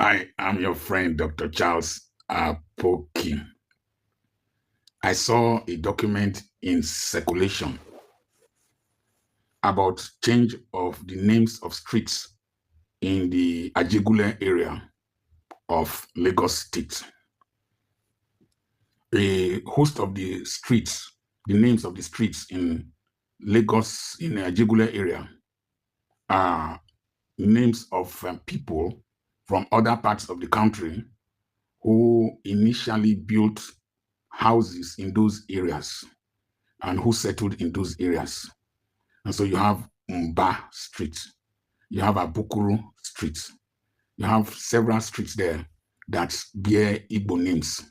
I am your friend, Dr. Charles Apoki. I saw a document in circulation about change of the names of streets in the Ajegunle area of Lagos State. A host of the streets, the names of the streets in Lagos, in the Ajegunle area, are names of people from other parts of the country who initially built houses in those areas and who settled in those areas. And so you have Mba Street, you have Abukuru Street, you have several streets there that bear Igbo names.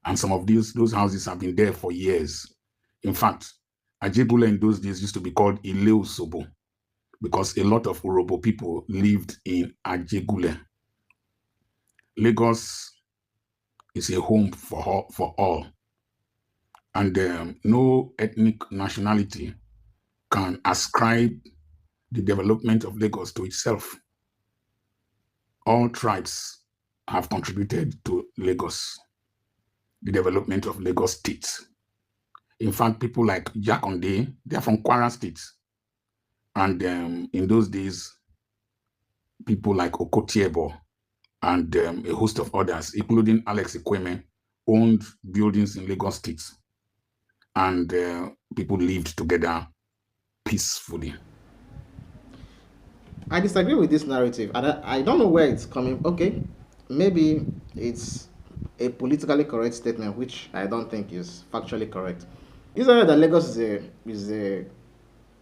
And some of those houses have been there for years. In fact, Ajegunle in those days used to be called Ileusobo because a lot of Urobo people lived in Ajegunle. Lagos is a home for all. And no ethnic nationality can ascribe the development of Lagos to itself. All tribes have contributed to Lagos, the development of Lagos State. In fact, people like Ajegunle, they are from Kwara State. And in those days, people like Okotiebo and a host of others, including Alex Ikweme, owned buildings in Lagos State. And people lived together peacefully. I disagree with this narrative. I don't know where it's coming. Okay, maybe it's a politically correct statement, which I don't think is factually correct. Is that Lagos is a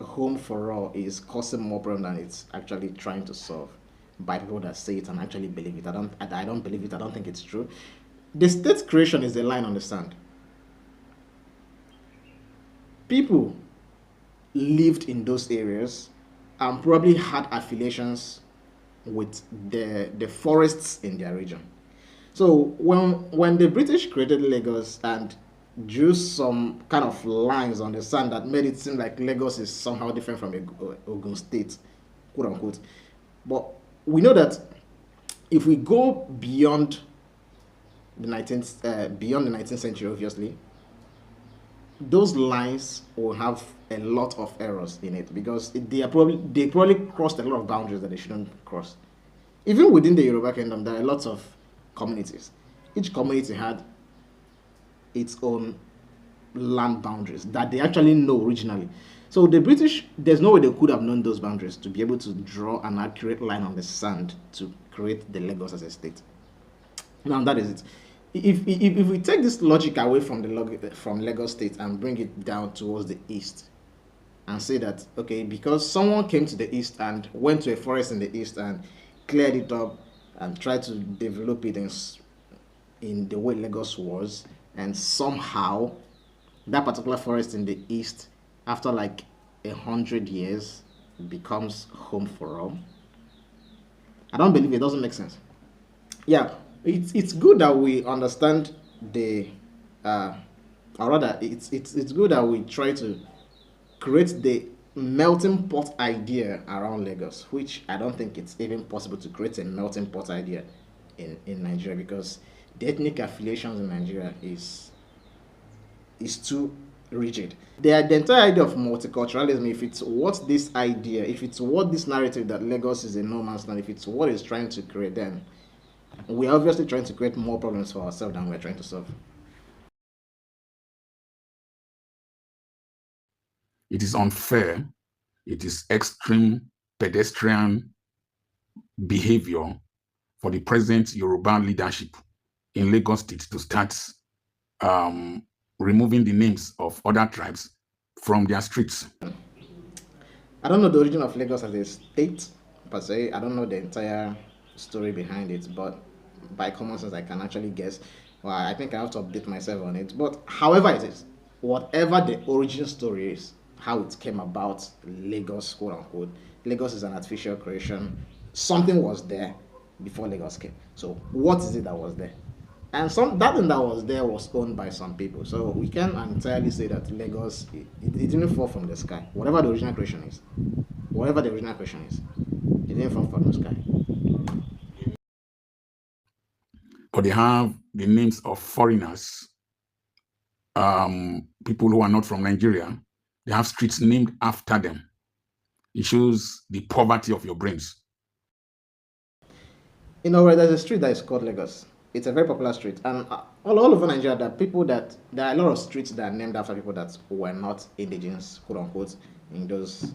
home for all is causing more problem than it's actually trying to solve by people that say it and actually believe it. I don't believe it. I don't think it's true. The state creation is a line on the sand. People lived in those areas and probably had affiliations with the forests in their region. So when the British created Lagos and drew some kind of lines on the sand that made it seem like Lagos is somehow different from Ogun State, quote unquote. But we know that if we go beyond the 19th century, obviously, those lines will have a lot of errors in it because they probably crossed a lot of boundaries that they shouldn't cross. Even within the Yoruba kingdom, there are lots of communities. Each community had its own land boundaries that they actually know originally. So the British, there's no way they could have known those boundaries to be able to draw an accurate line on the sand to create the Lagos as a state. Now that is it. If we take this logic away from from Lagos State and bring it down towards the east, and say that okay, because someone came to the east and went to a forest in the east and cleared it up and tried to develop it in the way Lagos was, and somehow that particular forest in the east, after like 100 years, becomes home for all. I don't believe it. Doesn't make sense. Yeah, it's good that we understand or rather, it's good that we try to create the melting pot idea around Lagos, which I don't think it's even possible to create a melting pot idea in Nigeria because the ethnic affiliations in Nigeria is too rigid. The entire idea of multiculturalism, if it's what this idea, if it's what this narrative that Lagos is a no man's land, if it's what it's trying to create, then we're obviously trying to create more problems for ourselves than we're trying to solve. It is unfair. It is extreme pedestrian behavior for the present Yoruba leadership in Lagos State to start removing the names of other tribes from their streets. I don't know the origin of Lagos as a state per se. I don't know the entire story behind it, but by common sense, I can actually guess. Well, I think I have to update myself on it. But however it is, whatever the origin story is, how it came about, Lagos, quote unquote, Lagos is an artificial creation. Something was there before Lagos came. So what is it that was there? And that thing that was there was owned by some people. So we can entirely say that Lagos, it didn't fall from the sky. Whatever the original creation is, it didn't fall from the sky. or they have the names of foreigners, people who are not from Nigeria. They have streets named after them. It shows the poverty of your brains. You know, there's a street that is called Lagos. It's a very popular street, and all over Nigeria, there are a lot of streets that are named after people that were not indigenous, quote unquote, in those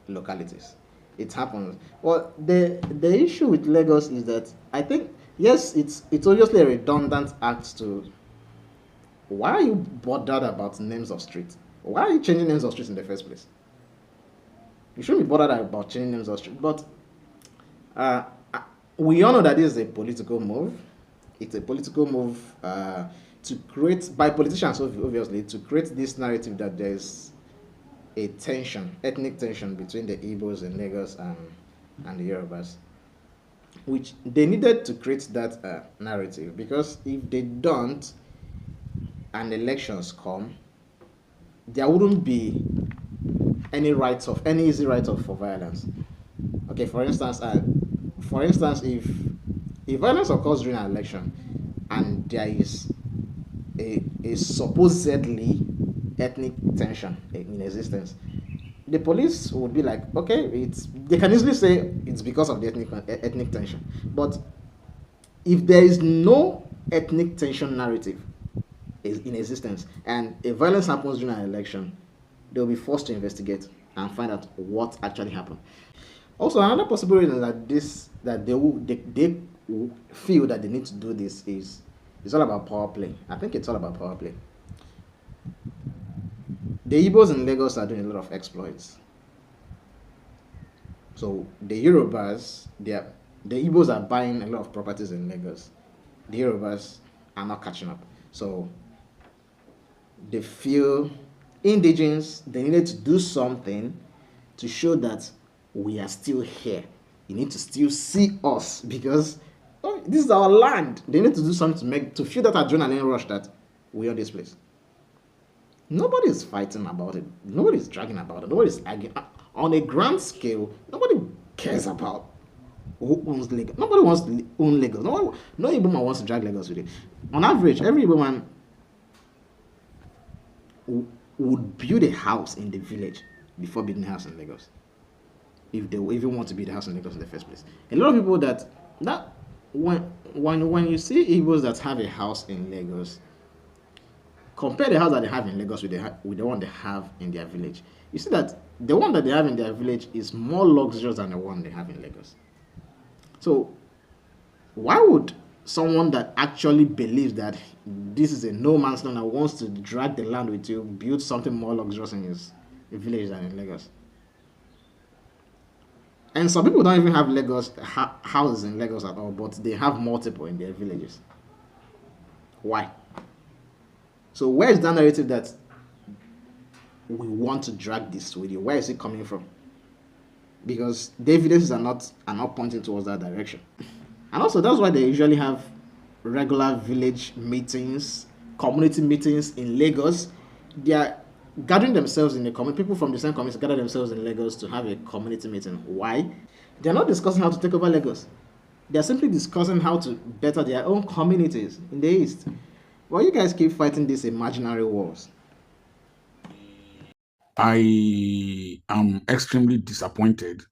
localities. It happens. Well, the issue with Lagos is that I think, yes, it's obviously a redundant act to. Why are you bothered about names of streets? Why are you changing names of streets in the first place? You shouldn't be bothered about changing names of streets. But we all know that this is a political move. It's a political move to create, by politicians obviously, to create this narrative that there's a tension, ethnic tension between the Igbos in Lagos and the Yorubas, which they needed to create that narrative, because if they don't and elections come, there wouldn't be any easy write-off for violence. Okay, for instance, if violence occurs during an election and there is a supposedly ethnic tension in existence, the police would be like, okay, they can easily say it's because of the ethnic tension. But if there is no ethnic tension narrative is in existence and a violence happens during an election, they'll be forced to investigate and find out what actually happened. Also, another possibility that they feel that they need to do this is it's all about power play. I think it's all about power play. The Igbos in Lagos are doing a lot of exploits. So the Yorubas, the Igbos are buying a lot of properties in Lagos. The Yorubas are not catching up. So they feel indigenous, they needed to do something to show that we are still here. You need to still see us because this is our land. They need to do something to feel that adrenaline rush that we are this place. Nobody is fighting about it. Nobody is dragging about it. Nobody is arguing. On a grand scale, nobody cares about who owns Lagos. Nobody wants to own Lagos. No Igbo man wants to drag Lagos with it. On average, every Igbo man would build a house in the village before building a house in Lagos, if they even want to build a house in Lagos in the first place. A lot of people that when you see Igbos that have a house in Lagos, compare the house that they have in Lagos with the one they have in their village, you see that the one that they have in their village is more luxurious than the one they have in Lagos. So why would someone that actually believes that this is a no man's land and wants to drag the land with you build something more luxurious in his village than in Lagos? And some people don't even have houses in Lagos at all, but they have multiple in their villages. Why? So where is that narrative that we want to drag this with you? Where is it coming from? Because the evidences are not pointing towards that direction. And also, that's why they usually have regular village meetings, community meetings in Lagos. They are gathering themselves in the community. People from the same community gather themselves in Lagos to have a community meeting. Why? They're not discussing how to take over Lagos. They're simply discussing how to better their own communities in the East. Well, you guys keep fighting these imaginary wars. I am extremely disappointed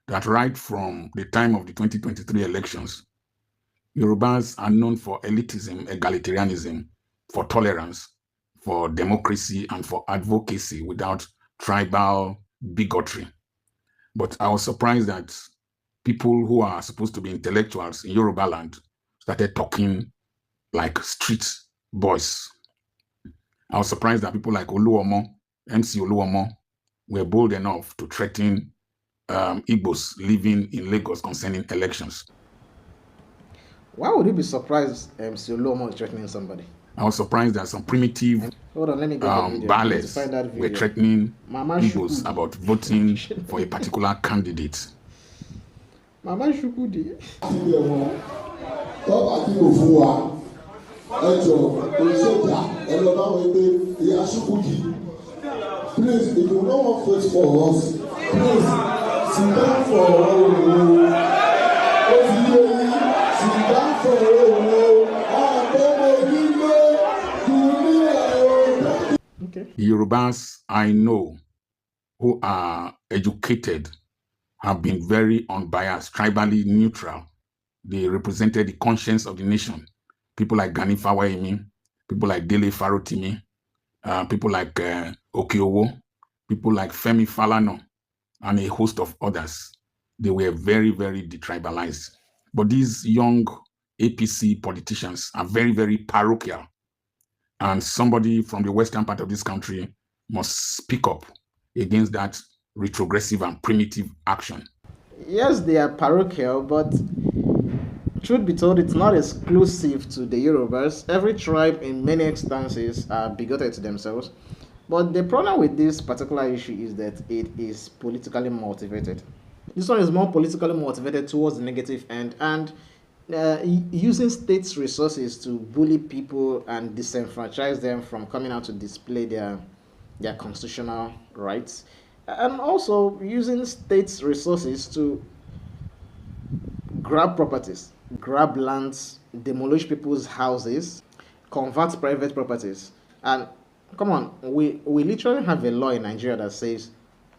that right from the time of the 2023 elections, Yorubas are known for elitism, egalitarianism, for tolerance, for democracy, and for advocacy without tribal bigotry. But I was surprised that people who are supposed to be intellectuals in Yoruba land started talking like street boys. I was surprised that people like Oluomo, MC Oluomo, were bold enough to threaten Igbos living in Lagos concerning elections. Why would you be surprised MC Oluomo is threatening somebody? I was surprised that some primitive ballers were threatening Igbos about voting for a particular candidate. Mama Shukudi. Please, if you don't want to vote for us, please sit down for sit down for The Yorubas I know who are educated have been very unbiased, tribally neutral. They represented the conscience of the nation. People like Gani Fawehinmi, people like Dele Farotimi, people like Okiowo, people like Femi Falana, and a host of others. They were very, very detribalized. But these young APC politicians are very, very parochial. And somebody from the western part of this country must speak up against that retrogressive and primitive action. Yes, they are parochial, but truth be told, it's not exclusive to the Yorubas. Every tribe, in many instances, are bigoted to themselves. But the problem with this particular issue is that it is politically motivated. This one is more politically motivated towards the negative end, and using states' resources to bully people and disenfranchise them from coming out to display their constitutional rights, and also using states' resources to grab properties, grab lands, demolish people's houses, convert private properties. And come on, we literally have a law in Nigeria that says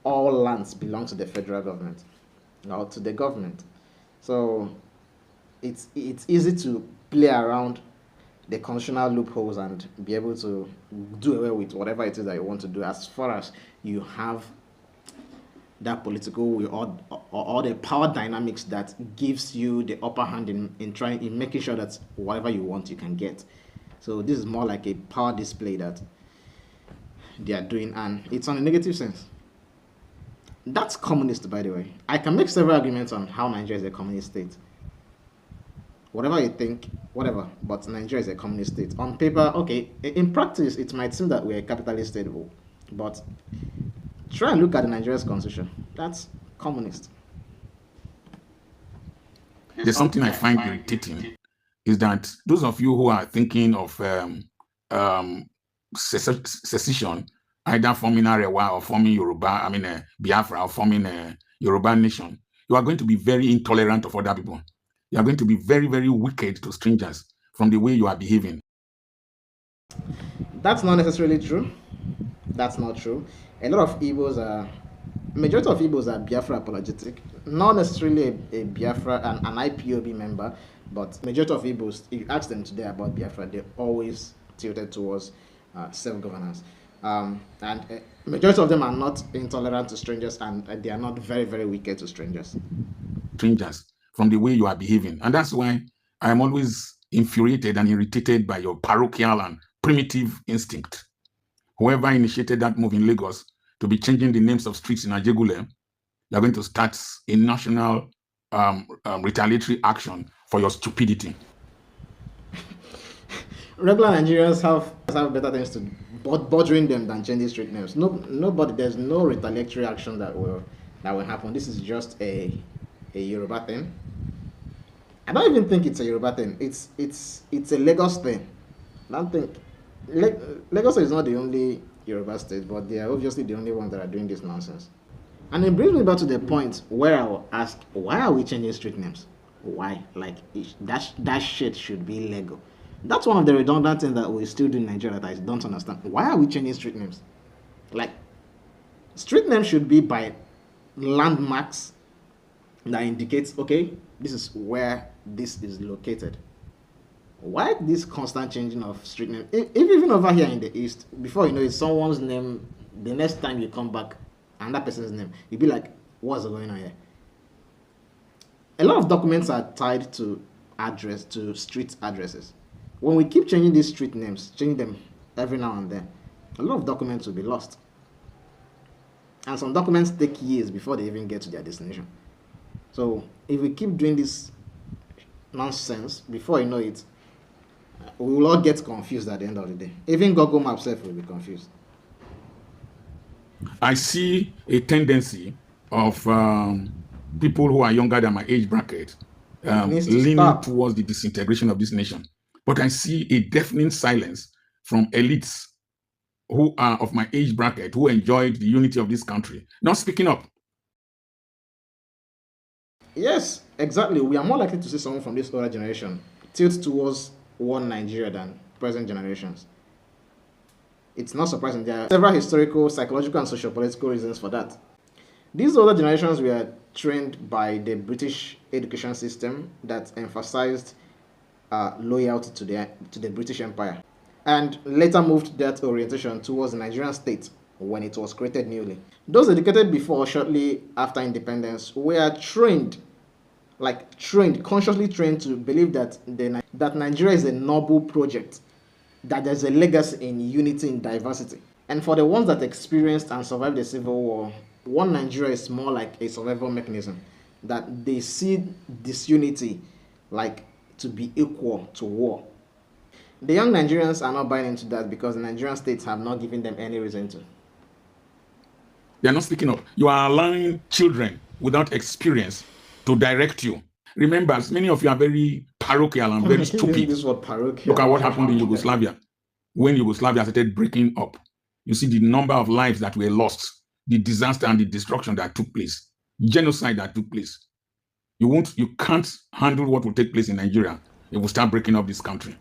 all lands belong to the federal government or to the government. So it's easy to play around the constitutional loopholes and be able to do away with whatever it is that you want to do, as far as you have that political will, or the power dynamics that gives you the upper hand in making sure that whatever you want you can get. So this is more like a power display that they are doing, and it's on a negative sense. That's communist, by the way. I can make several arguments on how Nigeria is a communist state. Whatever you think, whatever, but Nigeria is a communist state. On paper, okay, in practice, it might seem that we're a capitalist state, but try and look at the Nigeria's constitution. That's communist. There's something I find irritating is that those of you who are thinking of secession, either forming Arewa or forming Yoruba, Biafra, or forming a Yoruba nation, you are going to be very intolerant of other people. You are going to be very, very wicked to strangers from the way you are behaving. That's not necessarily true. That's not true. A lot of majority of Igbos are Biafra apologetic. Not necessarily a Biafra, an IPOB member, but majority of Igbos, if you ask them today about Biafra, they're always tilted towards self-governance. And majority of them are not intolerant to strangers, and they are not very, very wicked to strangers. Strangers from the way you are behaving. And that's why I am always infuriated and irritated by your parochial and primitive instinct. Whoever initiated that move in Lagos to be changing the names of streets in Ajegunle, you're going to start a national retaliatory action for your stupidity. Regular Nigerians have better things to bothering them than changing street names. Nobody, there's no retaliatory action that will happen. This is just a Yoruba thing. I don't even think it's a Yoruba thing. It's a Lagos thing. I don't think Lagos is not the only Yoruba state, but they are obviously the only ones that are doing this nonsense. And it brings me back to the point where I will ask, why are we changing street names? Why? Like, that shit should be legal. That's one of the redundant things that we still do in Nigeria that I don't understand. Why are we changing street names? Like, street names should be by landmarks that indicates, okay, this is where this is located. Why this constant changing of street name? Even over here in the East, before you know it's someone's name, the next time you come back, another person's name, you'll be like, what's going on here? A lot of documents are tied to street addresses. When we keep changing these street names, changing them every now and then, a lot of documents will be lost. And some documents take years before they even get to their destination. So if we keep doing this nonsense, before you know it, we will all get confused at the end of the day. Even Google Maps itself will be confused. I see a tendency of people who are younger than my age bracket leaning towards the disintegration of this nation. But I see a deafening silence from elites who are of my age bracket, who enjoyed the unity of this country, not speaking up. Yes, exactly. We are more likely to see someone from this older generation tilt towards one Nigeria than present generations. It's not surprising. There are several historical, psychological, and socio-political reasons for that. These older generations were trained by the British education system that emphasized loyalty to the British Empire, and later moved that orientation towards the Nigerian state when it was created newly. Those educated before or shortly after independence were trained, consciously trained to believe that that Nigeria is a noble project, that there's a legacy in unity in diversity. And for the ones that experienced and survived the Civil War, one Nigeria is more like a survival mechanism, that they see disunity like to be equal to war. The young Nigerians are not buying into that because the Nigerian states have not given them any reason to. They are not speaking up. You are allowing children without experience to direct you. Remember, many of you are very parochial and very stupid. This word parochial. Look at what happened in Yugoslavia. When Yugoslavia started breaking up, you see the number of lives that were lost, the disaster and the destruction that took place, genocide that took place. You can't handle what will take place in Nigeria. It will start breaking up this country.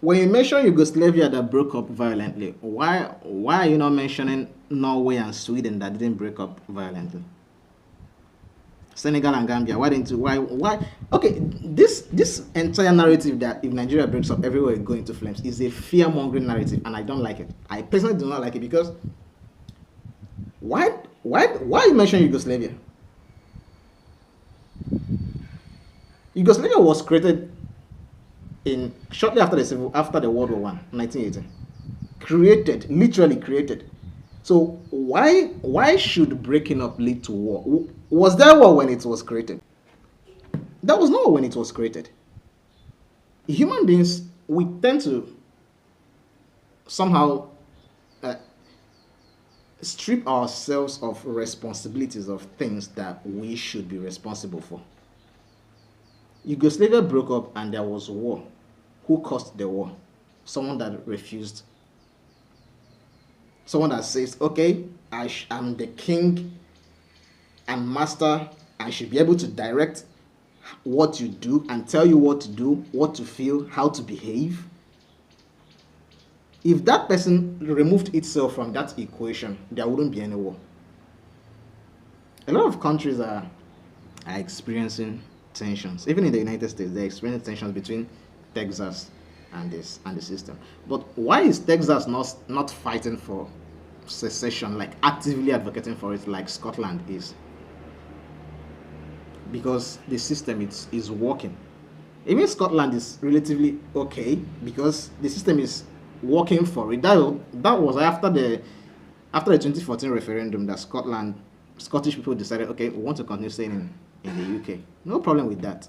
When you mention Yugoslavia that broke up violently, why are you not mentioning Norway and Sweden that didn't break up violently? Senegal and Gambia, why? Okay, this entire narrative that if Nigeria breaks up, everywhere will go into flames is a fear-mongering narrative, and I don't like it. I personally do not like it because why you mention Yugoslavia? Yugoslavia was created shortly after the World War I, 1918. Literally created. So why should breaking up lead to war? Was there war when it was created? There was no war when it was created. Human beings, we tend to somehow strip ourselves of responsibilities of things that we should be responsible for. Yugoslavia broke up and there was war. Who caused the war? Someone that refused. Someone that says, okay, I'm the king and master. I should be able to direct what you do and tell you what to do, what to feel, how to behave. If that person removed itself from that equation, there wouldn't be any war. A lot of countries are experiencing tensions. Even in the United States, they're experiencing tensions between Texas and the system. But why is Texas not fighting for secession, like actively advocating for it, like Scotland is? Because the system is working. Even Scotland is relatively okay because the system is working for it. That was after the 2014 referendum that Scottish people decided, okay, we want to continue staying in the UK. No problem with that.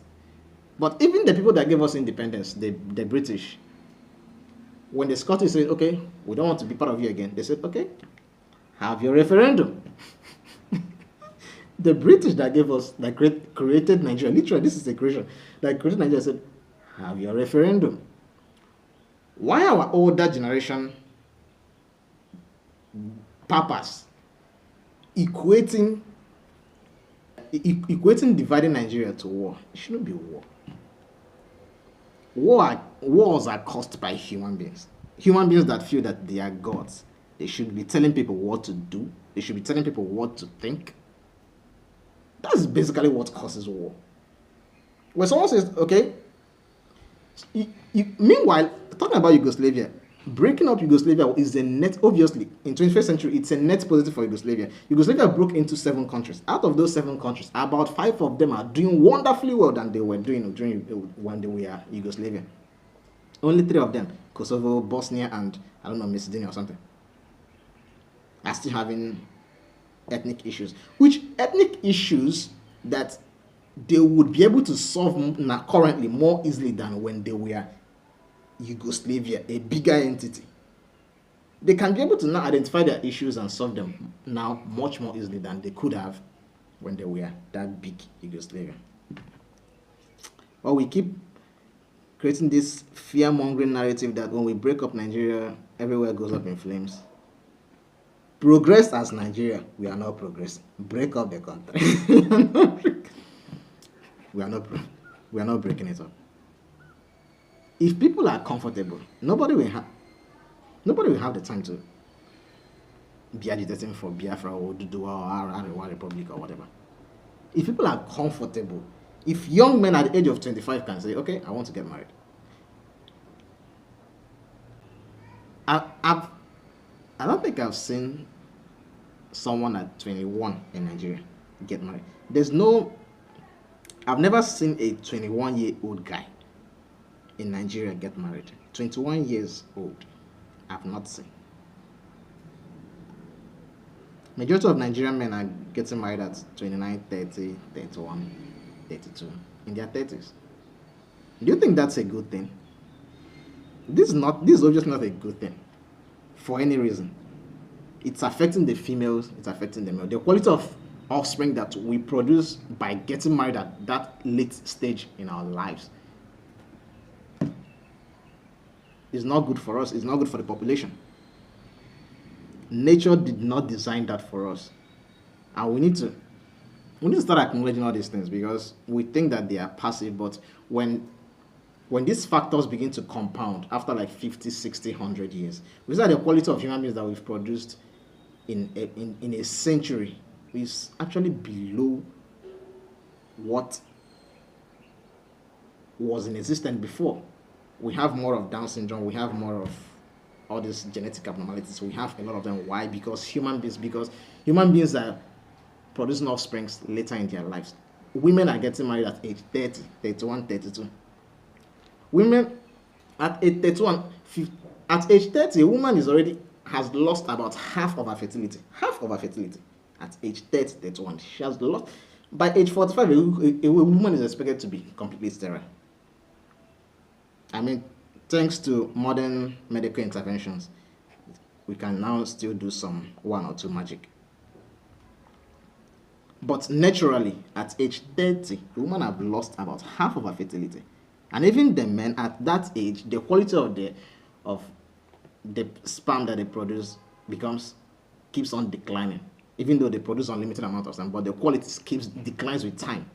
But even the people that gave us independence, the British, when the Scottish said, okay, we don't want to be part of you again, they said, okay, have your referendum. The British that gave us, that created Nigeria, literally, this is the creation, that created Nigeria said, have your referendum. Why our older generation papas equating dividing Nigeria to war? It shouldn't be war. Wars are caused by human beings. Human beings that feel that they are gods. They should be telling people what to do. They should be telling people what to think. That's basically what causes war. When someone says, okay, meanwhile, talking about Yugoslavia, breaking up Yugoslavia is a net, obviously, in 21st century, it's a net positive for Yugoslavia. Yugoslavia broke into 7 countries. Out of those 7 countries, about 5 of them are doing wonderfully well than they were doing when they were Yugoslavia. Only 3 of them, Kosovo, Bosnia, and, I don't know, Macedonia or something, are still having ethnic issues. Which ethnic issues that they would be able to solve currently more easily than when they were Yugoslavia, a bigger entity. They can be able to now identify their issues and solve them now much more easily than they could have when they were that big Yugoslavia. But we keep creating this fear-mongering narrative that when we break up Nigeria, everywhere goes up in flames. Progress as Nigeria, we are not progressing. Break up the country. we are not breaking it up. If people are comfortable, nobody will Nobody will have the time to be agitating for Biafra or Dudua or Arewa Republic or whatever. If people are comfortable, if young men at the age of 25 can say, okay, I want to get married. I don't think I've seen someone at 21 in Nigeria get married. I've never seen a 21-year-old guy in Nigeria get married. 21 years old, I've not seen. Majority of Nigerian men are getting married at 29, 30, 31, 32, in their 30s. Do you think that's a good thing? This is obviously not a good thing for any reason. It's affecting the females, it's affecting the male. The quality of offspring that we produce by getting married at that late stage in our lives is not good for us, it's not good for the population. Nature did not design that for us. And we need to start acknowledging all these things, because we think that they are passive, but when these factors begin to compound after like 50, 60, 100 years, we see that the quality of human beings that we've produced in a century is actually below what was in existence before. We have more of Down syndrome, we have more of all these genetic abnormalities, we have a lot of them. Why? Because human beings are producing offsprings later in their lives. Women are getting married at age 30, 31, 32. Women at age 31, at age 30, a woman has lost about half of her fertility. Half of her fertility at age 30, 31. She has lost. By age 45, a woman is expected to be completely sterile. I mean, thanks to modern medical interventions, we can now still do some 1 or 2 magic. But naturally, at age 30, a woman has lost about half of her fertility. And even the men at that age, the quality of the sperm that they produce keeps on declining. Even though they produce unlimited amount of sperm, but the quality declines with time.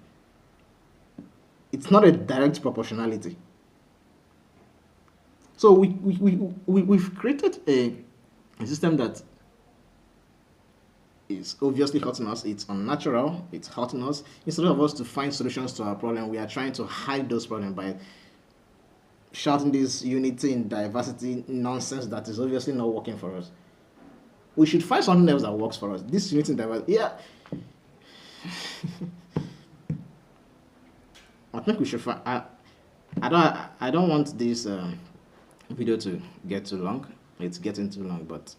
It's not a direct proportionality. So we've created a system that is obviously hurting us. It's unnatural. It's hurting us. Instead of us to find solutions to our problem, we are trying to hide those problems by shouting this unity and diversity nonsense that is obviously not working for us. We should find something else that works for us. This unity and diversity, yeah. I think we should find. I don't want this video to get too long. It's getting too long, but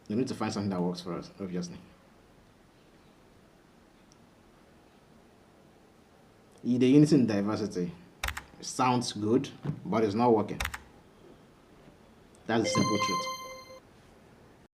we need to find something that works for us, obviously. The unity and diversity sounds good, but it's not working. That's the simple truth.